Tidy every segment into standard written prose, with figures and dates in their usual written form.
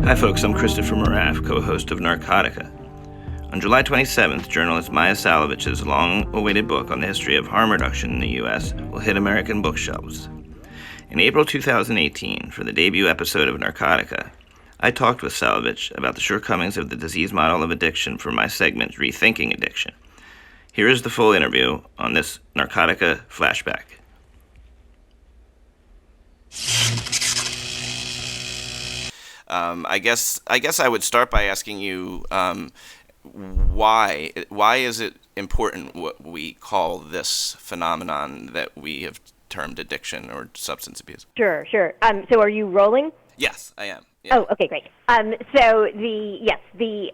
Hi folks, I'm Christopher Moraff, co-host of Narcotica. On July 27th, journalist Maia Szalavitz's long-awaited book on the history of harm reduction in the U.S. will hit American bookshelves. In April 2018, for the debut episode of Narcotica, I talked with Szalavitz about the shortcomings of the disease model of addiction for my segment, Rethinking Addiction. Here is the full interview on this Narcotica Flashback. I guess I would start by asking you why is it important what we call this phenomenon that we have termed addiction or substance abuse? Sure. So are you rolling? Yes, I am. Yeah. Oh, okay, great.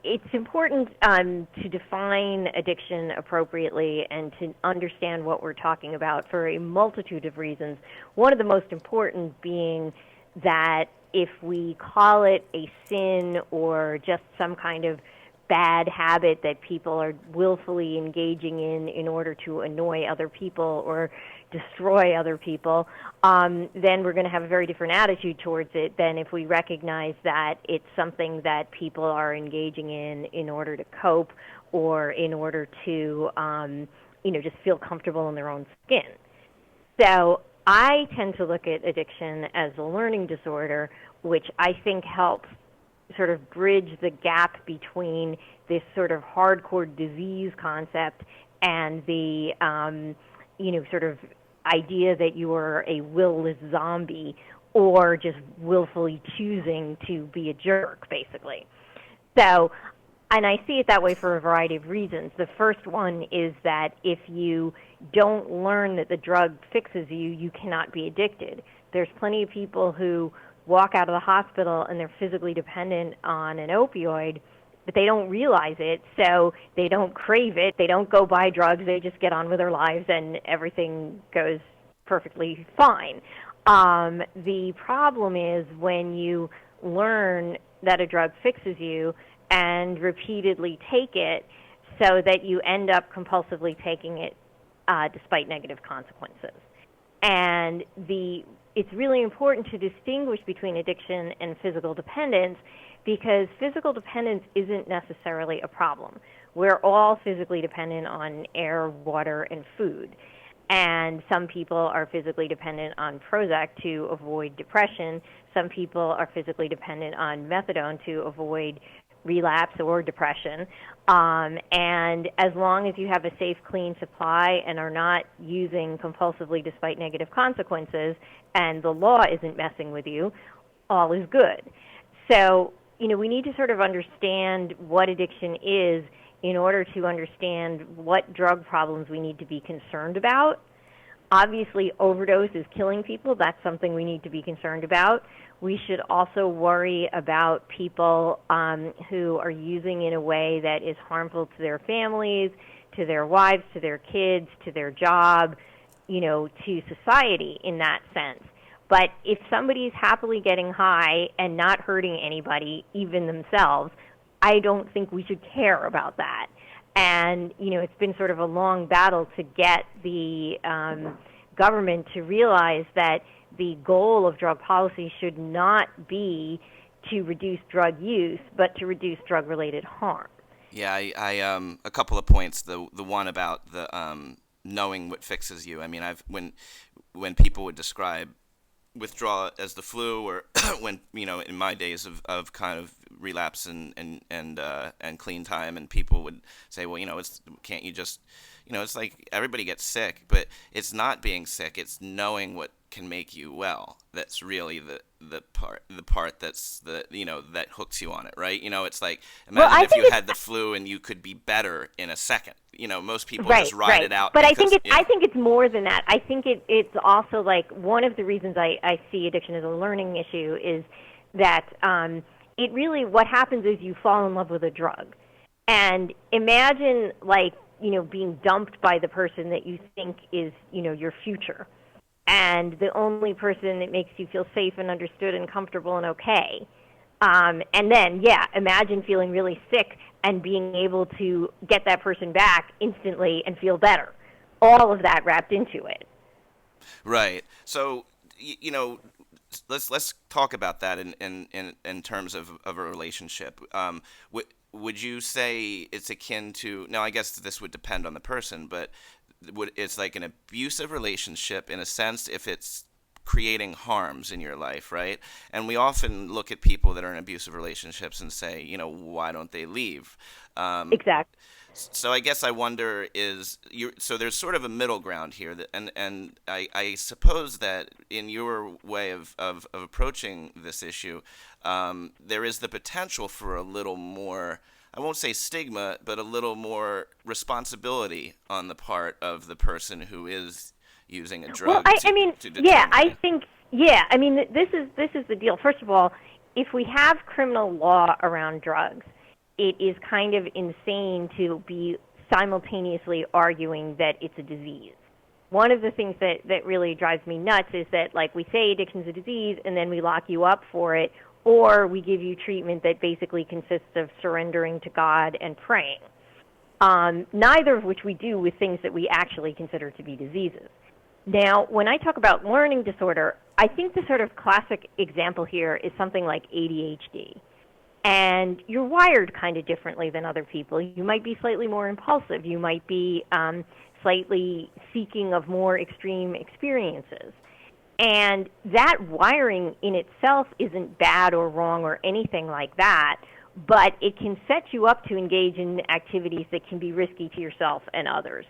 It's important to define addiction appropriately and to understand what we're talking about for a multitude of reasons. One of the most important being that if we call it a sin or just some kind of bad habit that people are willfully engaging in order to annoy other people or destroy other people, then we're going to have a very different attitude towards it than if we recognize that it's something that people are engaging in order to cope or in order to, just feel comfortable in their own skin. So I tend to look at addiction as a learning disorder, which I think helps sort of bridge the gap between this sort of hardcore disease concept and the, sort of idea that you are a willless zombie or just willfully choosing to be a jerk, basically. So, and I see it that way for a variety of reasons. The first one is that if you don't learn that the drug fixes you, you cannot be addicted. There's plenty of people who walk out of the hospital and they're physically dependent on an opioid, but they don't realize it, so they don't crave it, they don't go buy drugs, they just get on with their lives and everything goes perfectly fine. The problem is when you learn that a drug fixes you and repeatedly take it so that you end up compulsively taking it despite negative consequences. And it's really important to distinguish between addiction and physical dependence because physical dependence isn't necessarily a problem. We're all physically dependent on air, water, and food. And some people are physically dependent on Prozac to avoid depression. Some people are physically dependent on methadone to avoid relapse or depression. And as long as you have a safe, clean supply and are not using compulsively despite negative consequences and the law isn't messing with you, all is good. So, we need to sort of understand what addiction is in order to understand what drug problems we need to be concerned about. Obviously, overdose is killing people. That's something we need to be concerned about. We should also worry about people who are using in a way that is harmful to their families, to their wives, to their kids, to their job, to society in that sense. But if somebody's happily getting high and not hurting anybody, even themselves, I don't think we should care about that. And, it's been sort of a long battle to get the government to realize that the goal of drug policy should not be to reduce drug use, but to reduce drug-related harm. Yeah, I a couple of points. The one about the knowing what fixes you. I mean, when people would describe withdrawal as the flu, or when in my days of kind of relapse and clean time, and people would say, well, can't you just, it's like everybody gets sick, but it's not being sick, it's knowing what can make you well. That's really the part that's that hooks you on it, right? It's like, imagine if you had the flu and you could be better in a second. Most people just ride it out. But I think it's more than that. I think it's also like one of the reasons I see addiction as a learning issue is that it really, what happens is you fall in love with a drug. And imagine being dumped by the person that you think is, your future. And the only person that makes you feel safe and understood and comfortable and okay. And then, imagine feeling really sick and being able to get that person back instantly and feel better. All of that wrapped into it. Right. So, let's talk about that in terms of a relationship. Would you say it's akin to? Now, I guess this would depend on the person, but it's like an abusive relationship in a sense if it's creating harms in your life, right? And we often look at people that are in abusive relationships and say, why don't they leave? Um, Exactly. so I guess I wonder so there's sort of a middle ground here and I suppose that in your way of approaching this issue, there is the potential for a little more, I won't say stigma, but a little more responsibility on the part of the person who is using a Well, drug I mean, to yeah, determine. I mean, this is the deal. First of all, if we have criminal law around drugs, it is kind of insane to be simultaneously arguing that it's a disease. One of the things that really drives me nuts is that, like, we say addiction's a disease and then we lock you up for it, or we give you treatment that basically consists of surrendering to God and praying. Neither of which we do with things that we actually consider to be diseases. Now, when I talk about learning disorder, I think the sort of classic example here is something like ADHD. And you're wired kind of differently than other people. You might be slightly more impulsive. You might be slightly seeking of more extreme experiences. And that wiring in itself isn't bad or wrong or anything like that, but it can set you up to engage in activities that can be risky to yourself and others.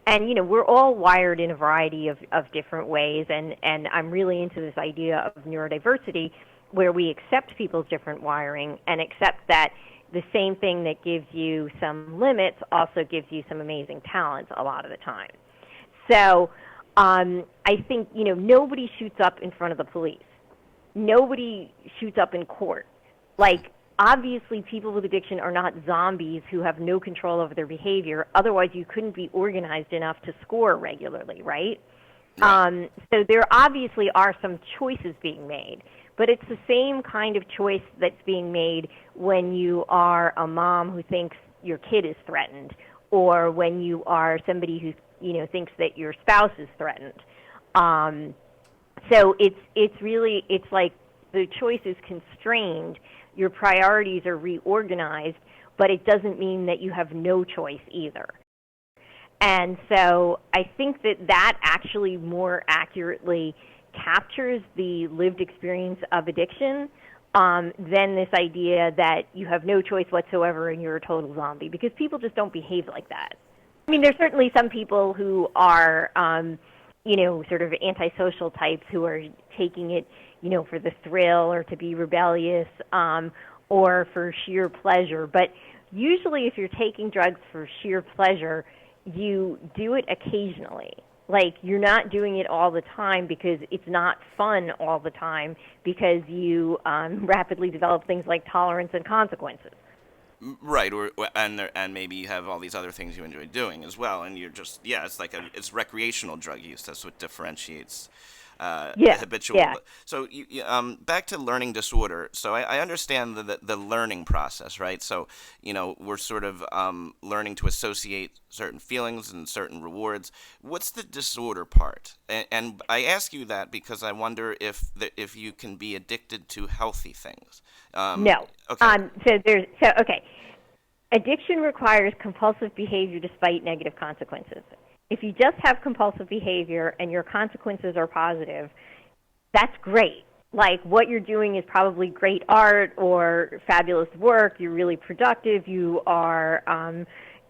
And, we're all wired in a variety of different ways, and I'm really into this idea of neurodiversity, where we accept people's different wiring and accept that the same thing that gives you some limits also gives you some amazing talents a lot of the time. So I think, nobody shoots up in front of the police. Nobody shoots up in court. Like, obviously, people with addiction are not zombies who have no control over their behavior. Otherwise, you couldn't be organized enough to score regularly, right? Right. So there obviously are some choices being made. But it's the same kind of choice that's being made when you are a mom who thinks your kid is threatened, or when you are somebody who thinks that your spouse is threatened. So it's like the choice is constrained. Your priorities are reorganized, but it doesn't mean that you have no choice either. And so I think that actually more accurately captures the lived experience of addiction than this idea that you have no choice whatsoever and you're a total zombie, because people just don't behave like that. I mean, there's certainly some people who are, sort of antisocial types who are taking it, for the thrill or to be rebellious or for sheer pleasure. But usually if you're taking drugs for sheer pleasure, you do it occasionally. Like, you're not doing it all the time because it's not fun all the time, because you rapidly develop things like tolerance and consequences. Right, and maybe you have all these other things you enjoy doing as well, and you're just it's like it's recreational drug use. That's what differentiates Yeah, habitual. yeah. So back to learning disorder. So I understand the learning process, right? So we're sort of learning to associate certain feelings and certain rewards. What's the disorder part? And I ask you that because I wonder if you can be addicted to healthy things. No. Okay. Okay. Addiction requires compulsive behavior despite negative consequences. If you just have compulsive behavior and your consequences are positive, that's great. Like, what you're doing is probably great art or fabulous work. You're really productive. You are,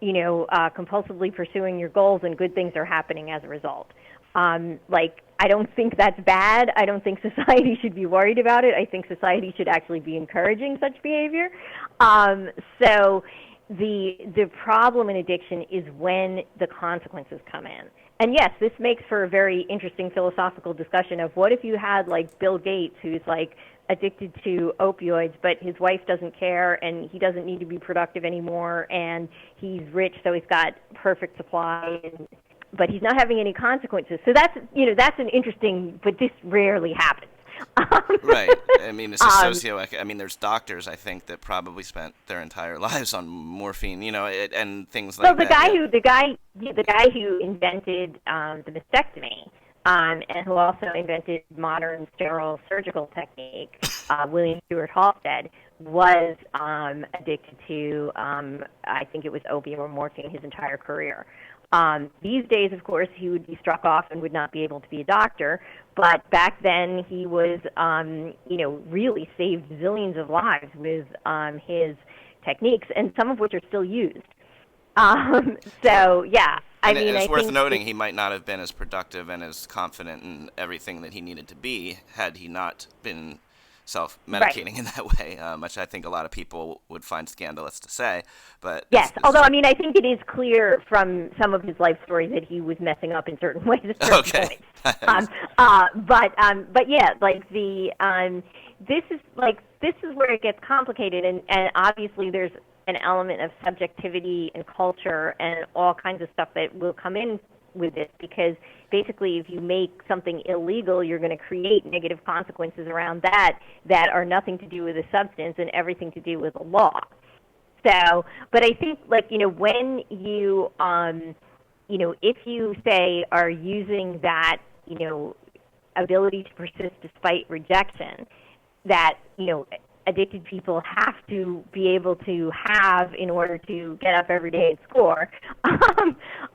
compulsively pursuing your goals, and good things are happening as a result. I don't think that's bad. I don't think society should be worried about it. I think society should actually be encouraging such behavior. So the problem in addiction is when the consequences come in. And yes, this makes for a very interesting philosophical discussion of what if you had, like, Bill Gates, who's, like, addicted to opioids, but his wife doesn't care and he doesn't need to be productive anymore, and he's rich, so he's got perfect supply, but he's not having any consequences. So that's an interesting, but this rarely happens. Right. I mean, it's a I mean, there's doctors, I think, that probably spent their entire lives on morphine, and things like Well, that. the guy who invented the mastectomy, and who also invented modern sterile surgical technique, William Stewart Halsted, was addicted to, I think it was opium or morphine his entire career. These days, of course, he would be struck off and would not be able to be a doctor. But back then, he was, really saved zillions of lives with his techniques, and some of which are still used. So, yeah. And it's worth noting he might not have been as productive and as confident in everything that he needed to be had he not been self-medicating in that way, which I think a lot of people would find scandalous to say. But yes, although, I think it is clear from some of his life story that he was messing up in certain ways at certain points. But yeah, this is where it gets complicated, and obviously there's an element of subjectivity and culture and all kinds of stuff that will come in with this, because basically if you make something illegal, you're going to create negative consequences around that are nothing to do with the substance and everything to do with the law. So, but I think, when you, if you say are using that, ability to persist despite rejection, that, addicted people have to be able to have in order to get up every day and score.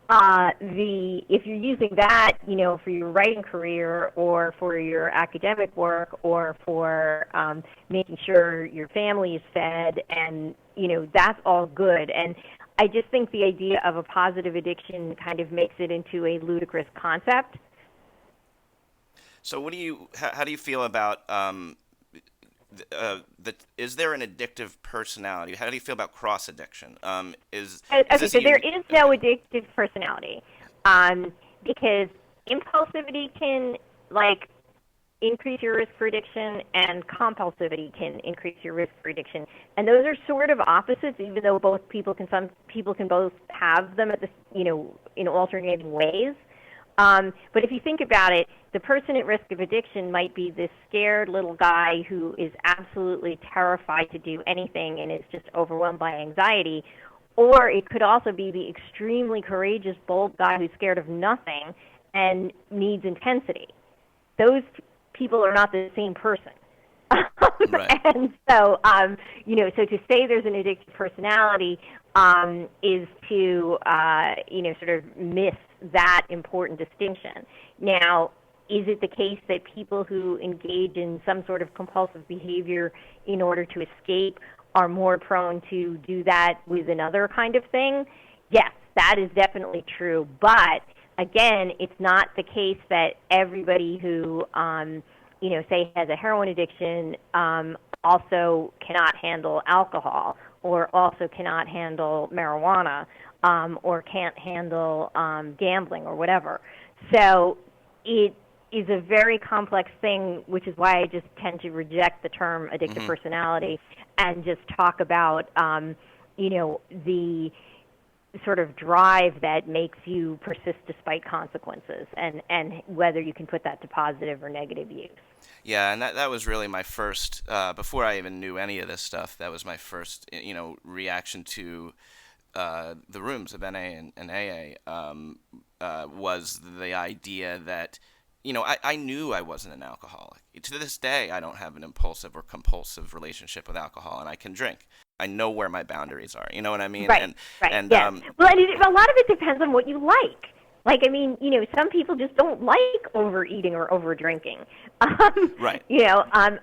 If you're using that, for your writing career or for your academic work or for making sure your family is fed, and that's all good. And I just think the idea of a positive addiction kind of makes it into a ludicrous concept. So, how do you feel about is there an addictive personality? How do you feel about cross addiction? So there is no addictive personality, because impulsivity can increase your risk for addiction, and compulsivity can increase your risk for addiction, and those are sort of opposites, even though some people can both have them at in alternating ways. But if you think about it, the person at risk of addiction might be this scared little guy who is absolutely terrified to do anything and is just overwhelmed by anxiety. Or it could also be the extremely courageous, bold guy who's scared of nothing and needs intensity. Those people are not the same person. Right. And so, so to say there's an addictive personality is to, sort of miss that important distinction. Now, is it the case that people who engage in some sort of compulsive behavior in order to escape are more prone to do that with another kind of thing? Yes, that is definitely true. But again, it's not the case that everybody who, say has a heroin addiction also cannot handle alcohol, or also cannot handle marijuana, or can't handle gambling or whatever. So it is a very complex thing, which is why I just tend to reject the term addictive personality and just talk about, the sort of drive that makes you persist despite consequences, and whether you can put that to positive or negative use. Yeah, and that was really my first, before I even knew any of this stuff, that was my first, reaction to the rooms of NA and AA, was the idea that, I knew I wasn't an alcoholic. To this day, I don't have an impulsive or compulsive relationship with alcohol, and I can drink. I know where my boundaries are. You know what I mean? Right. And yes. Well, a lot of it depends on what you like. Some people just don't like overeating or overdrinking. Right.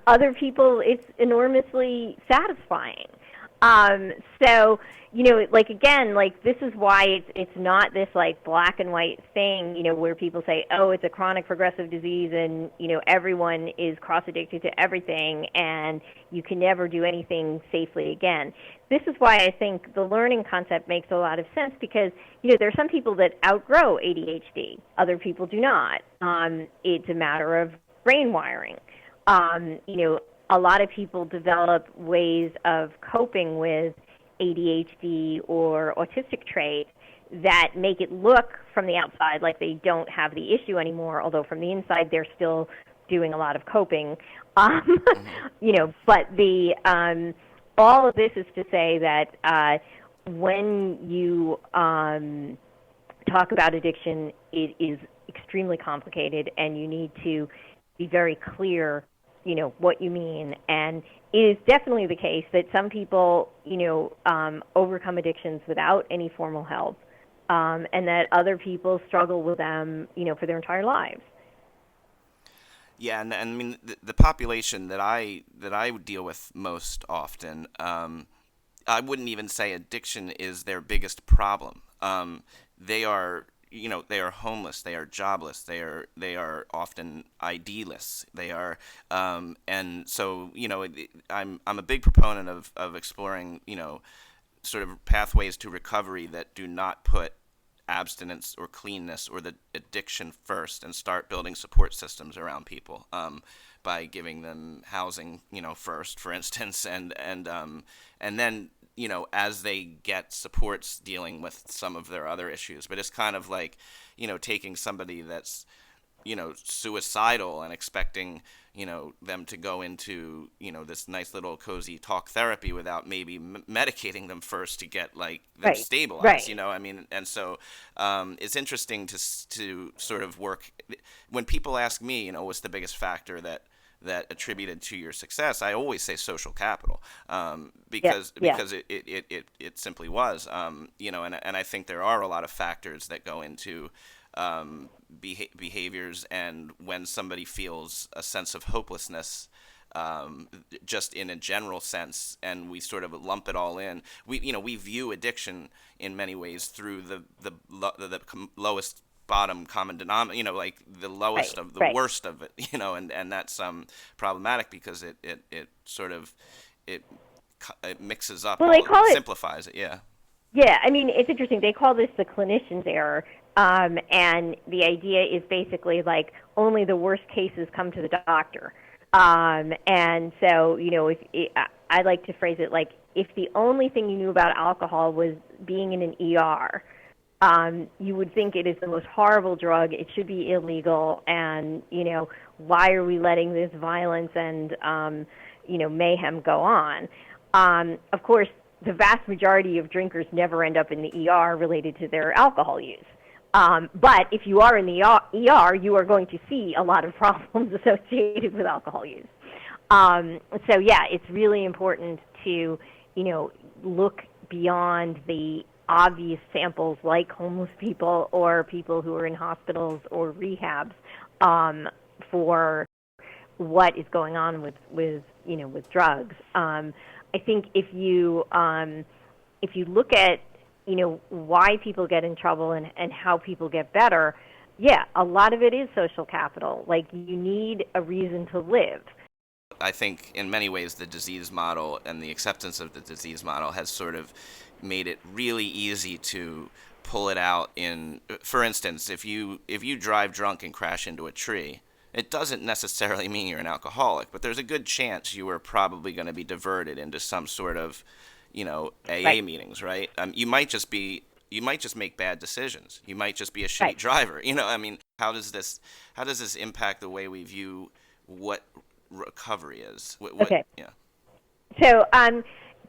Other people, it's enormously satisfying. So, this is why it's not this black and white thing, where people say, oh, it's a chronic progressive disease and, everyone is cross-addicted to everything and you can never do anything safely again. This is why I think the learning concept makes a lot of sense, because, there are some people that outgrow ADHD. Other people do not. It's a matter of brain wiring. A lot of people develop ways of coping with ADHD or autistic traits that make it look from the outside like they don't have the issue anymore, although from the inside they're still doing a lot of coping. But all of this is to say that when you talk about addiction, it is extremely complicated, and you need to be very clear, what you mean. And it is definitely the case that some people, overcome addictions without any formal help, and that other people struggle with them, for their entire lives. Yeah, and I mean the population that I would deal with most often, I wouldn't even say addiction is their biggest problem. They are, they are homeless, they are jobless, they are often ID-less. They are, and so I'm a big proponent of exploring, sort of pathways to recovery that do not put abstinence or cleanness or the addiction first, and start building support systems around people, by giving them housing, first, for instance, and then, as they get supports dealing with some of their other issues. But it's kind of like, taking somebody that's, suicidal and expecting, them to go into, this nice little cozy talk therapy without maybe medicating them first to get like them Right, stabilized, right. I mean, and so it's interesting to sort of work. When people ask me, what's the biggest factor that attributed to your success, I always say social capital, Yeah, because yeah. it simply was, and I think there are a lot of factors that go into behaviors, and when somebody feels a sense of hopelessness, just in a general sense, and we sort of lump it all in. We view addiction in many ways through the lowest bottom common denominator, like the lowest Right, of the right. worst of it, and that's problematic, because it sort of it it mixes up Well, they all, call it, simplifies it. Yeah. yeah, I mean, it's interesting. They call this the clinician's error. And the idea is basically like only the worst cases come to the doctor. And so, if I like to phrase it like, if the only thing you knew about alcohol was being in an ER, you would think it is the most horrible drug. It should be illegal. And, why are we letting this violence and, mayhem go on? Of course, the vast majority of drinkers never end up in the ER related to their alcohol use. But if you are in the ER, you are going to see a lot of problems associated with alcohol use. So yeah, it's really important to, look beyond the obvious samples like homeless people or people who are in hospitals or rehabs, for what is going on with drugs. I think if you look at why people get in trouble and how people get better, yeah, a lot of it is social capital. Like, you need a reason to live. I think in many ways the disease model and the acceptance of the disease model has sort of made it really easy to pull it out in, for instance, if you drive drunk and crash into a tree, it doesn't necessarily mean you're an alcoholic, but there's a good chance you are probably going to be diverted into some sort of, AA Right, meetings, right? You might just make bad decisions. You might just be a shitty right. driver. I mean, how does this impact the way we view what recovery is? Okay. Yeah. So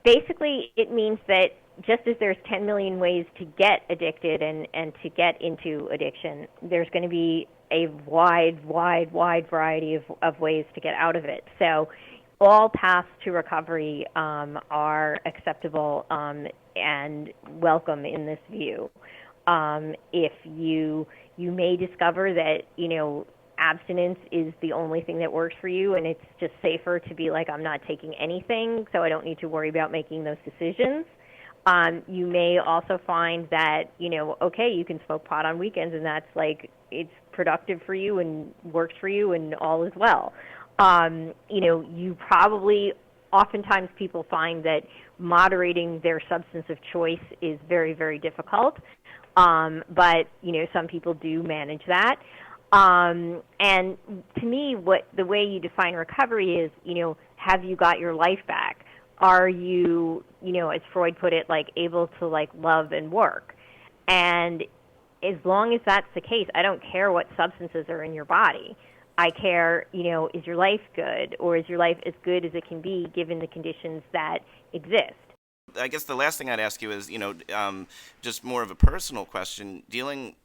basically, it means that just as there's 10 million ways to get addicted and to get into addiction, there's going to be a wide variety of ways to get out of it. So all paths to recovery are acceptable and welcome in this view. If you may discover that, abstinence is the only thing that works for you, and it's just safer to be like, I'm not taking anything, so I don't need to worry about making those decisions. You may also find that, okay, you can smoke pot on weekends, and that's like, it's productive for you and works for you, and all is well. You probably, oftentimes people find that moderating their substance of choice is very, very difficult. But, some people do manage that. And to me, the way you define recovery is, have you got your life back? Are you, as Freud put it, like able to like love and work? And as long as that's the case, I don't care what substances are in your body. I care, is your life good, or is your life as good as it can be given the conditions that exist? I guess the last thing I'd ask you is, just more of a personal question, dealing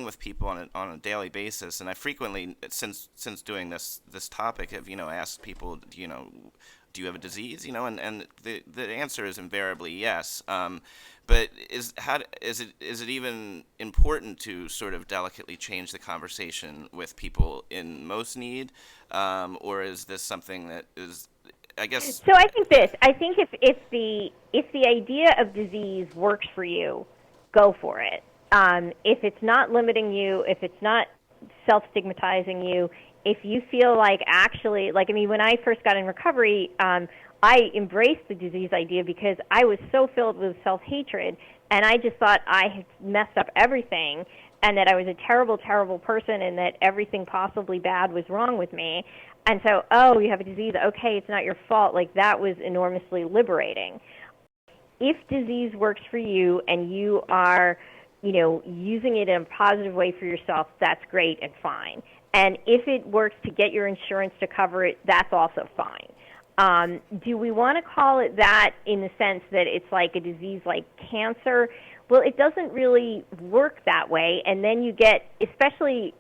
with people on a daily basis, and I frequently, since doing this topic, have asked people, do you have a disease? And the answer is invariably yes. But is it even important to sort of delicately change the conversation with people in most need, or is this something that is, I guess? So I think this. I think if the idea of disease works for you, go for it. If it's not limiting you, if it's not self-stigmatizing you, if you feel like actually, when I first got in recovery, I embraced the disease idea because I was so filled with self-hatred, and I just thought I had messed up everything, and that I was a terrible, terrible person, and that everything possibly bad was wrong with me. And so, oh, you have a disease, okay, it's not your fault. That was enormously liberating. If disease works for you and you are, using it in a positive way for yourself, that's great and fine. And if it works to get your insurance to cover it, that's also fine. Do we want to call it that in the sense that it's like a disease like cancer? Well, it doesn't really work that way. And then you get, especially,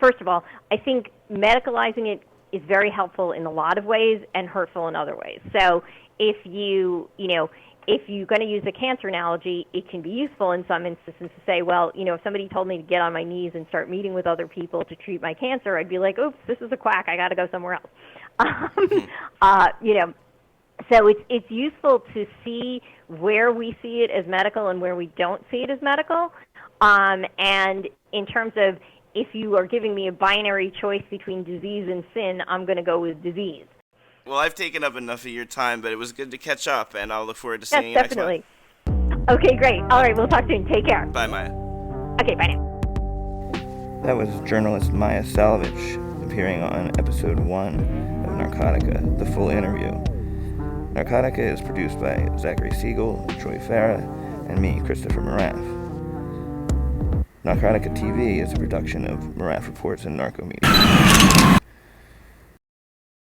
first of all, I think medicalizing it is very helpful in a lot of ways and hurtful in other ways. So if you're going to use a cancer analogy, it can be useful in some instances to say, well, if somebody told me to get on my knees and start meeting with other people to treat my cancer, I'd be like, oops, this is a quack. I got to go somewhere else. So it's useful to see where we see it as medical and where we don't see it as medical. And in terms of if you are giving me a binary choice between disease and sin, I'm going to go with disease. Well, I've taken up enough of your time, but it was good to catch up, and I'll look forward to seeing you next month. Okay, great. All right, we'll talk soon. Take care. Bye, Maia. Okay, bye now. That was journalist Maia Szalavitz appearing on episode 1 of Narcotica, the full interview. Narcotica is produced by Zachary Siegel, Troy Farah, and me, Christopher Moraff. Narcotica TV is a production of Moraff Reports and Narco Media.